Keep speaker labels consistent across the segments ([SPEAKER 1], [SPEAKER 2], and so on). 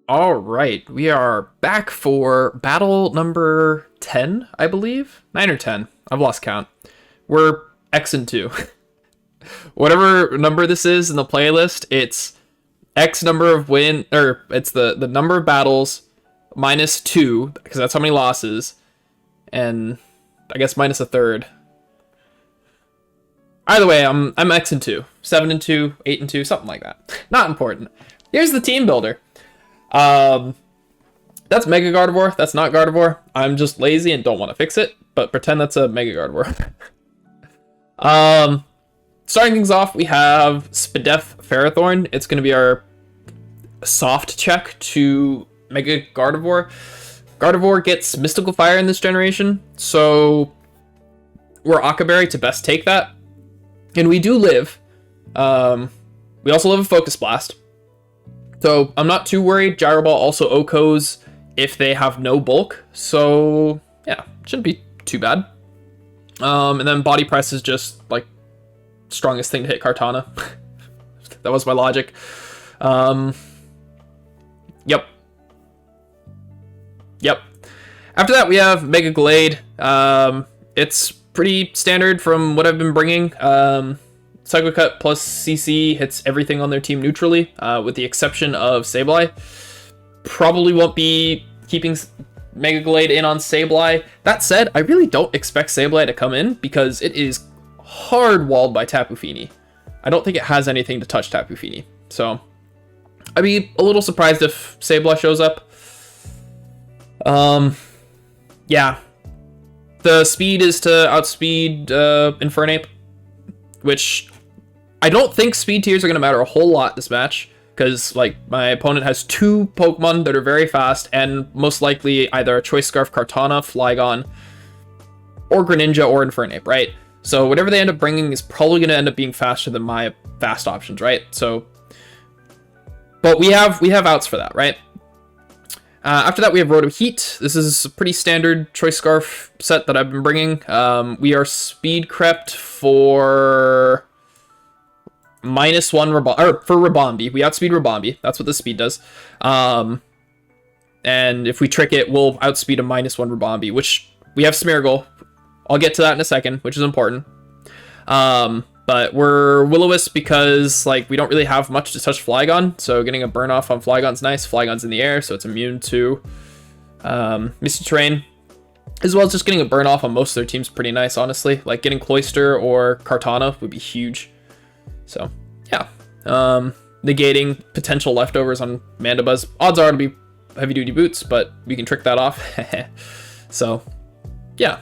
[SPEAKER 1] All right, we are back for battle number 10, I believe. 9 or 10. I've lost count. We're X and 2. Whatever number this is in the playlist, it's X number of or it's the number of battles minus 2, because that's how many losses, and I guess minus a third. Either way, I'm X and 2. 7 and 2, 8 and 2, something like that. Not important. Here's the team builder. That's Mega Gardevoir. That's not Gardevoir. I'm just lazy and don't want to fix it, but pretend that's a Mega Gardevoir. Starting things off, we have Spadef Ferrothorn. It's going to be our soft check to Mega Gardevoir. Gardevoir gets Mystical Fire in this generation, so we're Akaberry to best take that. And we do live. We also live a Focus Blast. So I'm not too worried. Gyro Ball also OHKOs if they have no bulk. So yeah, shouldn't be too bad. And then Body Press is just like strongest thing to hit Kartana. That was my logic. Yep. After that, we have Mega Glade. It's pretty standard from what I've been bringing. Psycho Cut plus CC hits everything on their team neutrally, with the exception of Sableye. Probably won't be keeping Mega Glade in on Sableye. That said, I really don't expect Sableye to come in because it is hard walled by Tapu Fini. I don't think it has anything to touch Tapu Fini. So I'd be a little surprised if Sableye shows up. Yeah. The speed is to outspeed Infernape, which I don't think speed tiers are going to matter a whole lot this match, because like my opponent has two Pokemon that are very fast and most likely either a Choice Scarf, Kartana, Flygon, or Greninja or Infernape, right? So whatever they end up bringing is probably going to end up being faster than my fast options, right? So, but we have outs for that, right? After that, we have Roto Heat. This is a pretty standard Choice Scarf set that I've been bringing. We are speed crept for -1 for Rabombi. We outspeed Rabombi. That's what the speed does. And if we trick it, we'll outspeed a -1 Rabombi, which we have Smeargle. I'll get to that in a second, which is important. But we're Will-O-Wisp because like we don't really have much to touch Flygon, so getting a burn off on Flygon's nice. Flygon's in the air, so it's immune to Misty Terrain, as well as just getting a burn off on most of their teams pretty nice, honestly. Like getting Cloyster or Kartana would be huge. So yeah, negating potential leftovers on Mandibuzz. Odds are to be heavy duty boots, but we can trick that off. So yeah.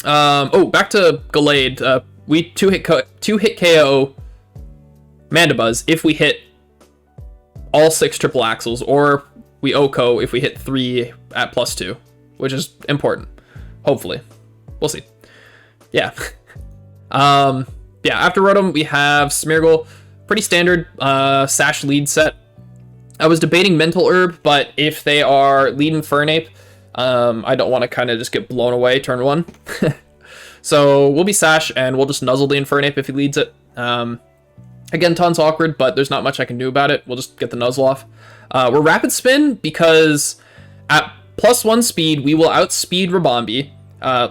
[SPEAKER 1] Oh, back to Glade. We two hit KO Mandibuzz if we hit all 6 triple axles, or we OHKO if we hit 3 at +2, which is important. Hopefully, we'll see. Yeah. Yeah. After Rotom, we have Smeargle. Pretty standard Sash lead set. I was debating Mental Herb, but if they are lead Infernape, I don't want to kind of just get blown away turn 1. So we'll be Sash, and we'll just nuzzle the Infernape if he leads it. Again, ton's awkward, but there's not much I can do about it. We'll just get the nuzzle off. We're Rapid Spin because at +1 speed, we will outspeed Rabombi.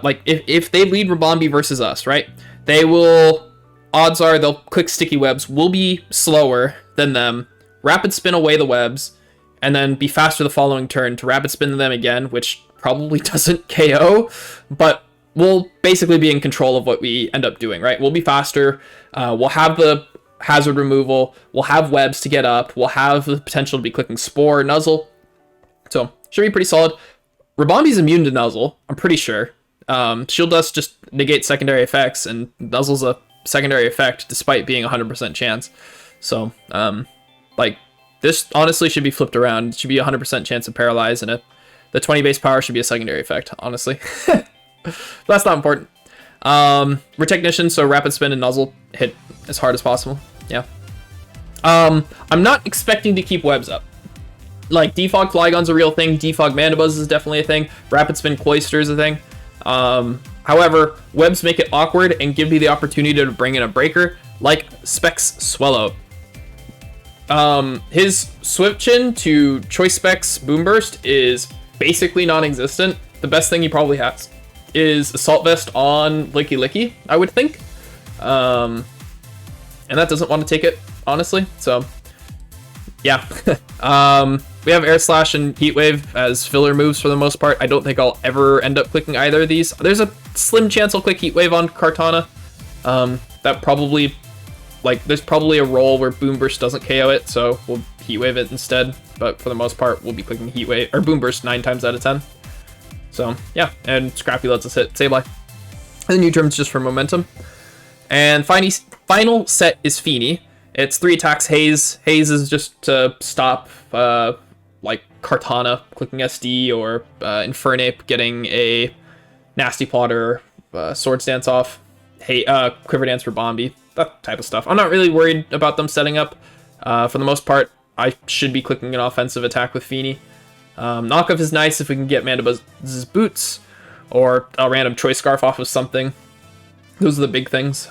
[SPEAKER 1] Like, if they lead Rabombi versus us, right? They will, odds are they'll click Sticky Webs. We'll be slower than them, Rapid Spin away the webs, and then be faster the following turn to Rapid Spin them again, which probably doesn't KO, but we'll basically be in control of what we end up doing, right? We'll be faster. We'll have the hazard removal. We'll have webs to get up. We'll have the potential to be clicking Spore, Nuzzle. So, should be pretty solid. Rabombi's immune to Nuzzle, I'm pretty sure. Shield Dust just negates secondary effects, and Nuzzle's a secondary effect despite being 100% chance. So, like, this honestly should be flipped around. It should be 100% chance of Paralyze, and the 20 base power should be a secondary effect, honestly. That's not important. Retechnician, so Rapid Spin and Nuzzle hit as hard as possible. Yeah. I'm not expecting to keep webs up. Like, Defog Flygon's a real thing. Defog Mandibuzz is definitely a thing. Rapid Spin Cloyster is a thing. However, webs make it awkward and give me the opportunity to bring in a breaker, like Specs Swallow. His switch-in to Choice Specs Boom Burst is basically non-existent. The best thing he probably has is Assault Vest on Licky Licky, I would think. And that doesn't want to take it, honestly, so yeah. We have Air Slash and Heat Wave as filler moves for the most part. I don't think I'll ever end up clicking either of these. There's a slim chance I'll click Heat Wave on Kartana. That probably, like, there's probably a role where Boom Burst doesn't KO it, so we'll Heat Wave it instead. But for the most part, we'll be clicking Heat Wave or Boom Burst 9 times out of 10. So yeah, and Scrappy lets us hit Sableye. And the new term's just for momentum. And final set is Feeny. It's 3 attacks Haze. Haze is just to stop like Kartana clicking SD or Infernape getting a Nasty Plotter, Swords Dance off, Quiver Dance for Bombi, that type of stuff. I'm not really worried about them setting up. For the most part, I should be clicking an offensive attack with Feeny. Knockoff is nice if we can get Mandibuz's Boots or a random Choice Scarf off of something. Those are the big things.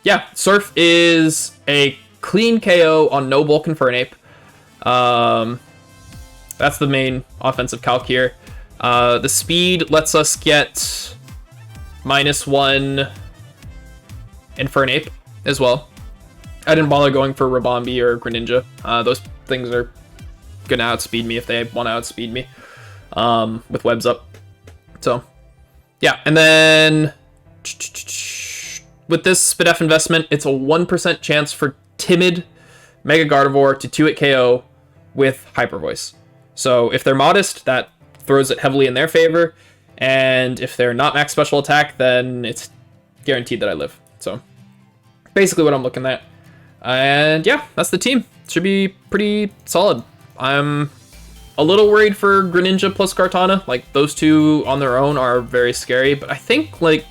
[SPEAKER 1] Yeah, Surf is a clean KO on no Bulk Infernape. That's the main offensive calc here. The speed lets us get -1 Infernape as well. I didn't bother going for Rabombi or Greninja. Those things are gonna outspeed me if they want to outspeed me with webs up. So yeah, and then with this Spadef investment, it's a 1% chance for Timid Mega Gardevoir to 2-hit KO with Hyper Voice. So if they're modest, that throws it heavily in their favor, and if they're not max special attack, then it's guaranteed that I live. So basically what I'm looking at. And yeah, that's the team. Should be pretty solid. I'm a little worried for Greninja plus Kartana. Like, those two on their own are very scary, but I think, like,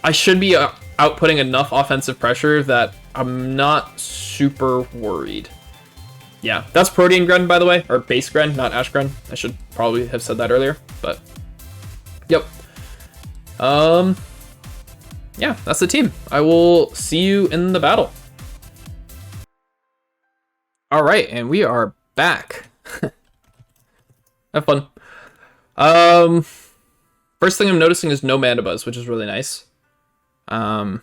[SPEAKER 1] I should be outputting enough offensive pressure that I'm not super worried. Yeah, that's Protean Gren, by the way, or Base Gren, not Ash Gren. I should probably have said that earlier, but yep. Yeah, that's the team. I will see you in the battle. All right, and we are back. Have fun. First thing I'm noticing is no Mandibuzz, which is really nice. I'm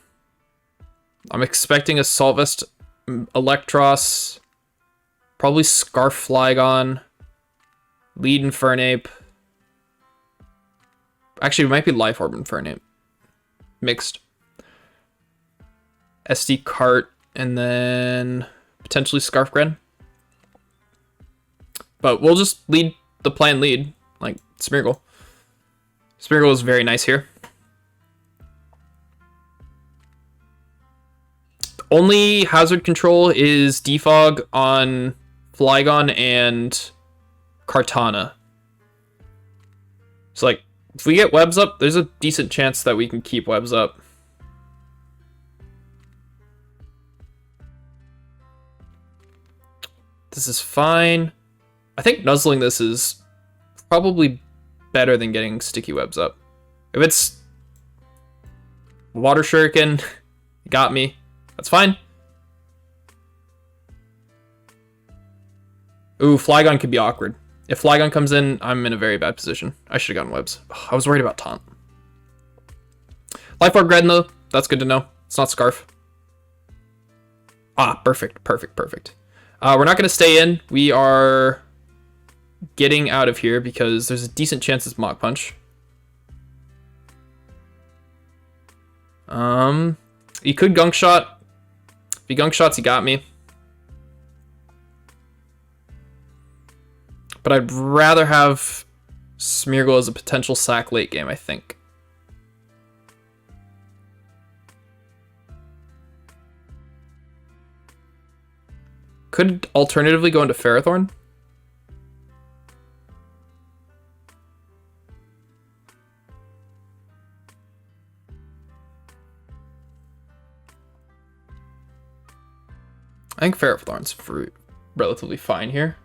[SPEAKER 1] expecting a Assault Vest, Electros, probably Scarf Flygon, Lead Infernape. Actually, it might be Life Orb Infernape. Mixed. SD Cart, and then potentially Scarf Gren. But we'll just lead the plan lead, like Smeargle. Smeargle is very nice here. Only hazard control is Defog on Flygon and Kartana. So, like, if we get webs up, there's a decent chance that we can keep webs up. This is fine. I think nuzzling this is probably better than getting sticky webs up. If it's Water Shuriken, got me. That's fine. Ooh, Flygon could be awkward. If Flygon comes in, I'm in a very bad position. I should have gotten webs. Ugh, I was worried about Taunt. Life Orb Gren, though. That's good to know. It's not Scarf. Ah, perfect, perfect, perfect. We're not going to stay in. We are getting out of here because there's a decent chance it's Mach Punch. He could Gunk Shot. If he Gunk Shots, he got me. But I'd rather have Smeargle as a potential sack late game, I think. Could alternatively go into Ferrothorn. I think Ferrothorn's relatively fine here.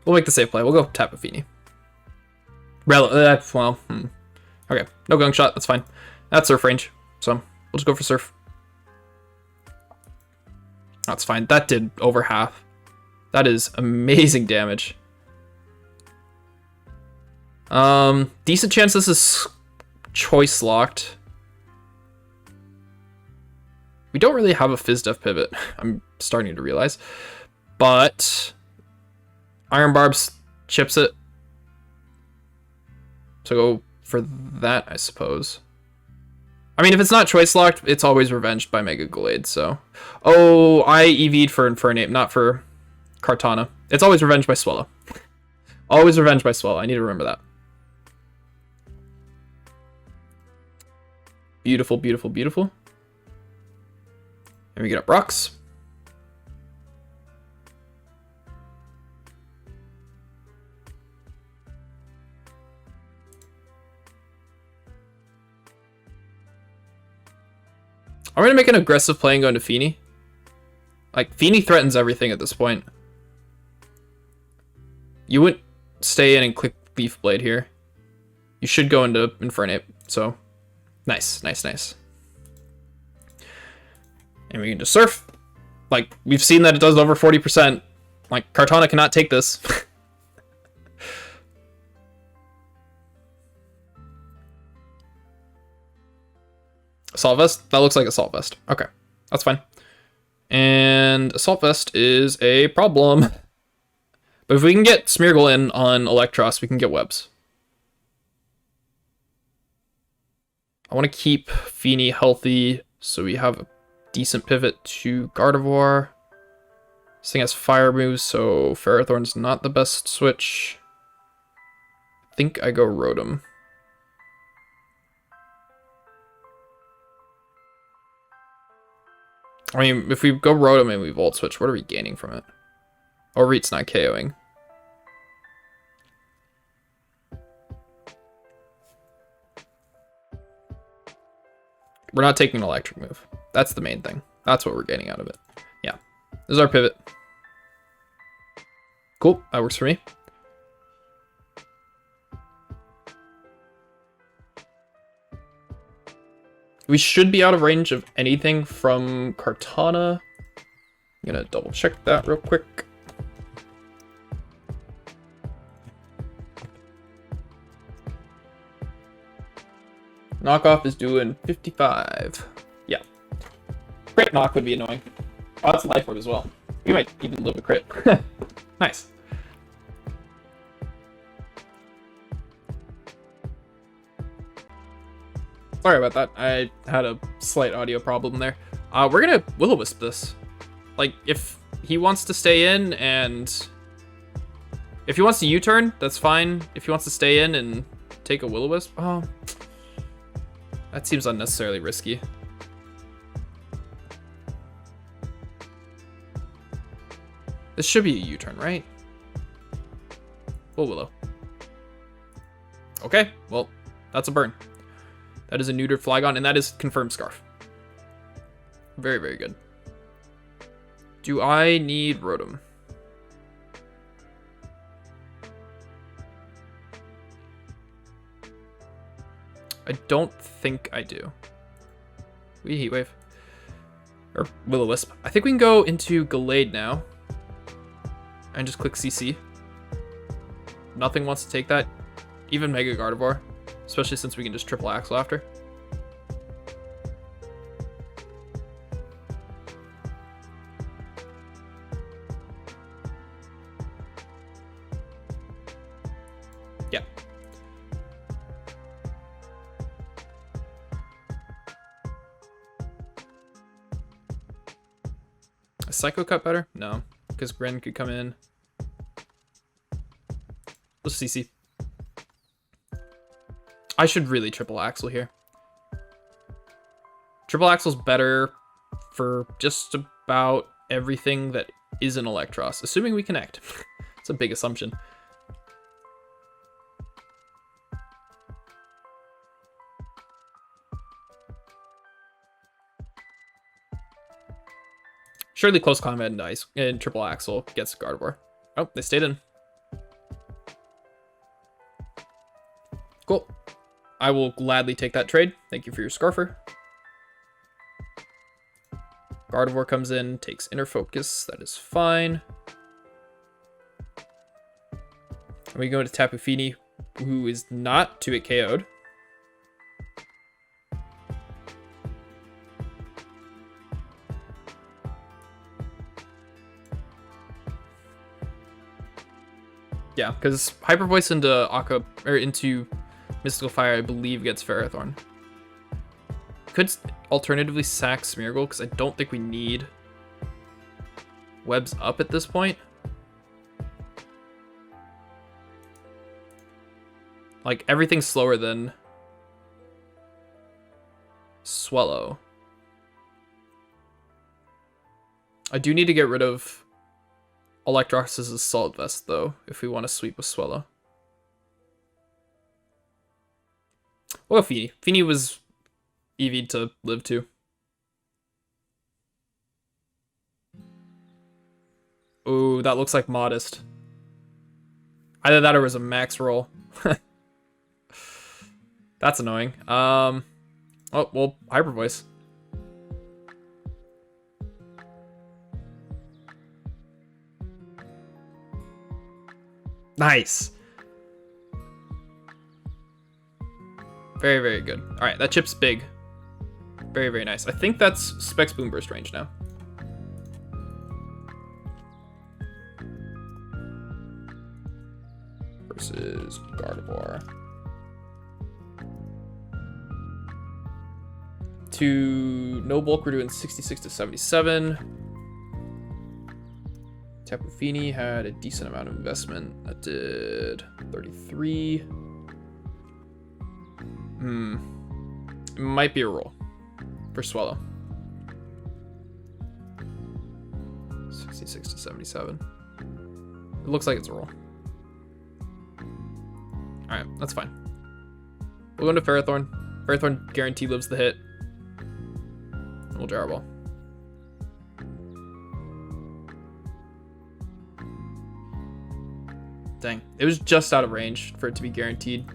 [SPEAKER 1] We'll make the safe play. We'll go Tapu Fini. Okay, no Gunk Shot. That's fine. That's Surf range, so we'll just go for Surf. That's fine. That did over half. That is amazing damage. Decent chance this is choice locked. We don't really have a Fizz-Def pivot, I'm starting to realize. But Iron Barbs chips it. So go for that, I suppose. I mean, if it's not choice locked, it's always revenged by Mega Glade, so. Oh, I EV'd for Infernape, not for Kartana. It's always revenged by Swellow. Always revenged by Swellow. I need to remember that. Beautiful, beautiful, beautiful. And we get up rocks. I'm going to make an aggressive play and go into Fini. Like, Fini threatens everything at this point. You wouldn't stay in and click Leaf Blade here. You should go into Infernape, so nice, nice, nice. And we can just Surf. Like, we've seen that it does over 40%. Like, Kartana cannot take this. Assault Vest? That looks like Assault Vest. Okay, that's fine. And Assault Vest is a problem. But if we can get Smeargle in on Electros, we can get Webs. I want to keep Fini healthy so we have a decent pivot to Gardevoir. This thing has fire moves, so Ferrothorn's not the best switch. I think I go Rotom. I mean, if we go Rotom and we Volt Switch, what are we gaining from it? Oh, Reet's not KOing. We're not taking an electric move. That's the main thing. That's what we're getting out of it. Yeah. This is our pivot. Cool. That works for me. We should be out of range of anything from Kartana. I'm gonna double check that real quick. Knockoff is doing 55. Yeah. Crit knock would be annoying. Oh, that's Life Orb as well. We might even live a crit. Nice. Sorry about that. I had a slight audio problem there. We're gonna Will-O-Wisp this. Like, if he wants to stay in and... If he wants to U-turn, that's fine. If he wants to stay in and take a Will-O-Wisp, oh... That seems unnecessarily risky. This should be a U-turn, right? Willow. Okay, well, that's a burn. That is a neutered Flygon, and that is confirmed Scarf. Very, very good. Do I need Rotom? I don't think I do. We Heat Wave. Or Will-O-Wisp. I think we can go into Glade now. And just click CC. Nothing wants to take that. Even Mega Gardevoir. Especially since we can just triple Axle after. Yeah. Is Psycho Cut better? No, because Gren could come in. Let's CC. I should really triple Axle here. Triple Axle's better for just about everything that isn't Electros, assuming we connect. It's a big assumption. Surely close combat and dice and triple Axle gets Gardevoir. Oh, they stayed in. I will gladly take that trade. Thank you for your Scarfer. Gardevoir comes in, takes Inner Focus. That is fine. And we go to Tapu Fini, who is not 2-hit KO'd. Yeah, because Hyper Voice into into Mystical Fire, I believe, gets Ferrothorn. Could alternatively sack Smeargle, because I don't think we need Webs Up at this point. Like, everything's slower than Swallow. I do need to get rid of Electrox's Assault Vest, though, if we want to sweep with Swallow. Well, Fini. Fini was EV'd to live too. Ooh, that looks like Modest. Either that or it was a max roll. That's annoying. Oh, well, Hyper Voice. Nice. Very, very good. All right, that chip's big. Very, very nice. I think that's Specs Boomburst range now. Versus Gardevoir. To no bulk, we're doing 66 to 77. Tapu Fini had a decent amount of investment. That did 33. It might be a roll for Swallow. 66 to 77. It looks like it's a roll. Alright, that's fine. We'll go into Ferrothorn. Ferrothorn guarantee lives the hit. We'll Gyro Ball. Dang, it was just out of range for it to be guaranteed.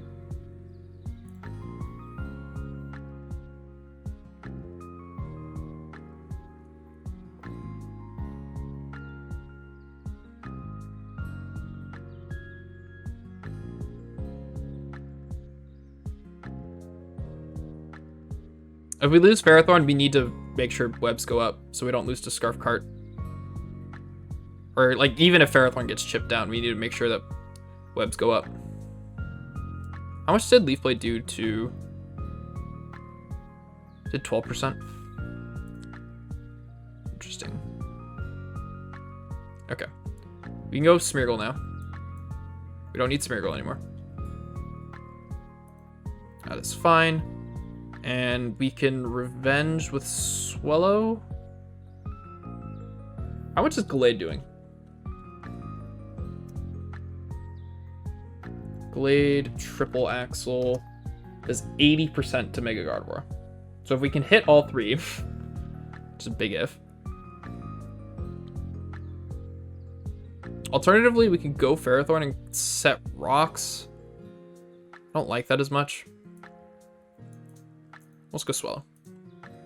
[SPEAKER 1] If we lose Ferrothorn, we need to make sure webs go up so we don't lose to Scarf Cart. Or, like, even if Ferrothorn gets chipped down, we need to make sure that webs go up. How much did Leaf Blade do to... Did 12%? Interesting. Okay. We can go Smeargle now. We don't need Smeargle anymore. That is fine. And we can Revenge with Swallow. How much is Glade doing? Glade, Triple Axle, does 80% to Mega Gardevoir. So if we can hit all three, which is a big if. Alternatively, we can go Ferrothorn and set rocks. I don't like that as much. Let's go Swallow.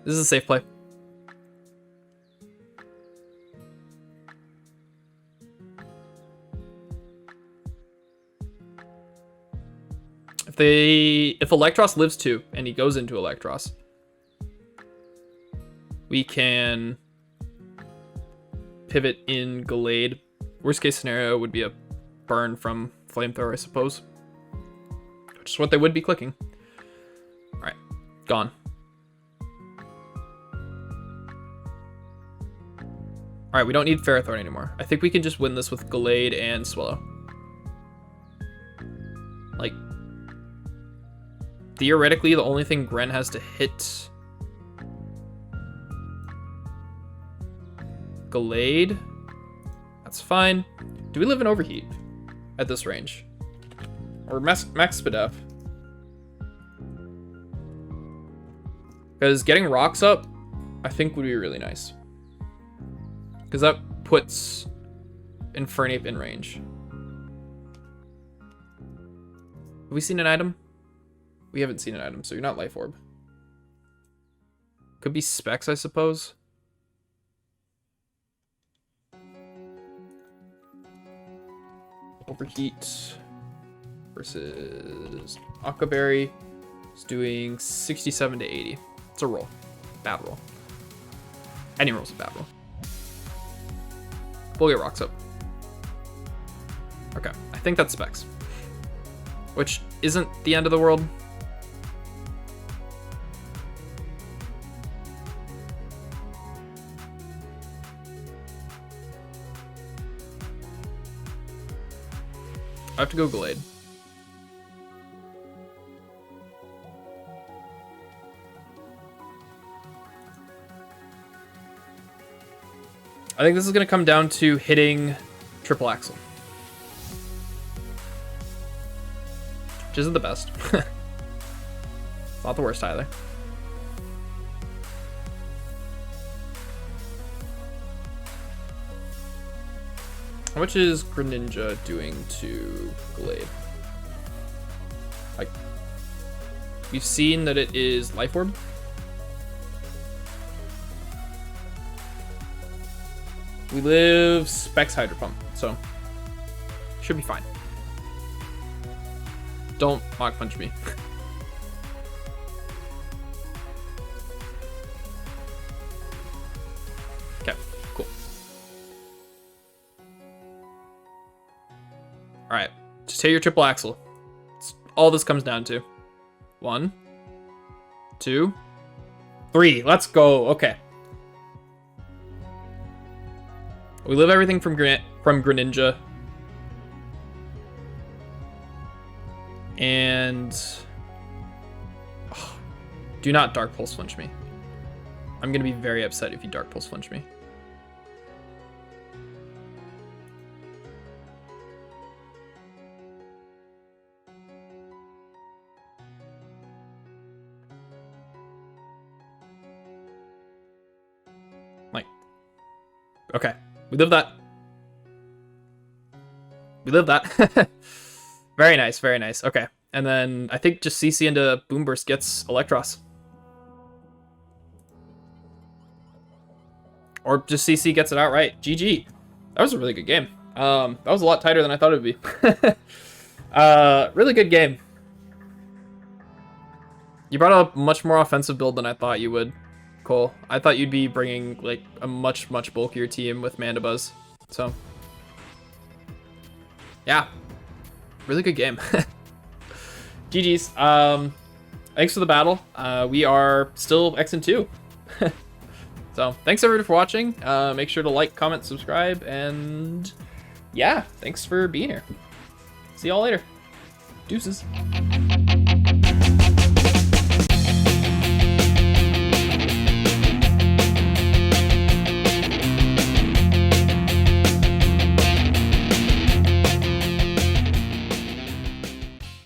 [SPEAKER 1] This is a safe play. If Electros lives too, and he goes into Electros, we can pivot in Glade. Worst case scenario would be a burn from Flamethrower, I suppose. Which is what they would be clicking. Alright, gone. Alright, we don't need Ferrothorn anymore. I think we can just win this with Glade and Swallow. Like, theoretically, the only thing Gren has to hit... Glade? That's fine. Do we live in Overheat at this range? Or Max Spadef? Because getting rocks up, I think, would be really nice. Because that puts Infernape in range. Have we seen an item? We haven't seen an item, so you're not Life Orb. Could be Specs, I suppose. Overheat versus Aquaberry is doing 67 to 80. It's a roll. Bad roll. Any roll's a bad roll. We'll get rocks up. Okay, I think that's Specs. Which isn't the end of the world. I have to go Glade. I think this is going to come down to hitting triple axle. Which isn't the best. It's not the worst either. How much is Greninja doing to Glade? Like, we've seen that it is Life Orb. We live Specs Hydro Pump, so should be fine. Don't Mach Punch me. Okay, cool. Alright, just hit your triple axle. That's all this comes down to. 1, 2, 3. Let's go. Okay. We live everything from Greninja. And do not Dark Pulse Flinch me. I'm gonna be very upset if you Dark Pulse Flinch me. Like, okay, we live that. We live that. Very nice, very nice. Okay, and then I think just CC into Boomburst gets Electros. Or just CC gets it outright. GG. That was a really good game. That was a lot tighter than I thought it would be. Really good game. You brought a much more offensive build than I thought you would, Cole. I thought you'd be bringing like a much bulkier team with Mandibuzz. So, yeah. Really good game. GG's. Thanks for the battle. We are still X and 2. So thanks everybody for watching. Make sure to like, comment, subscribe, and yeah, thanks for being here. See y'all later. Deuces.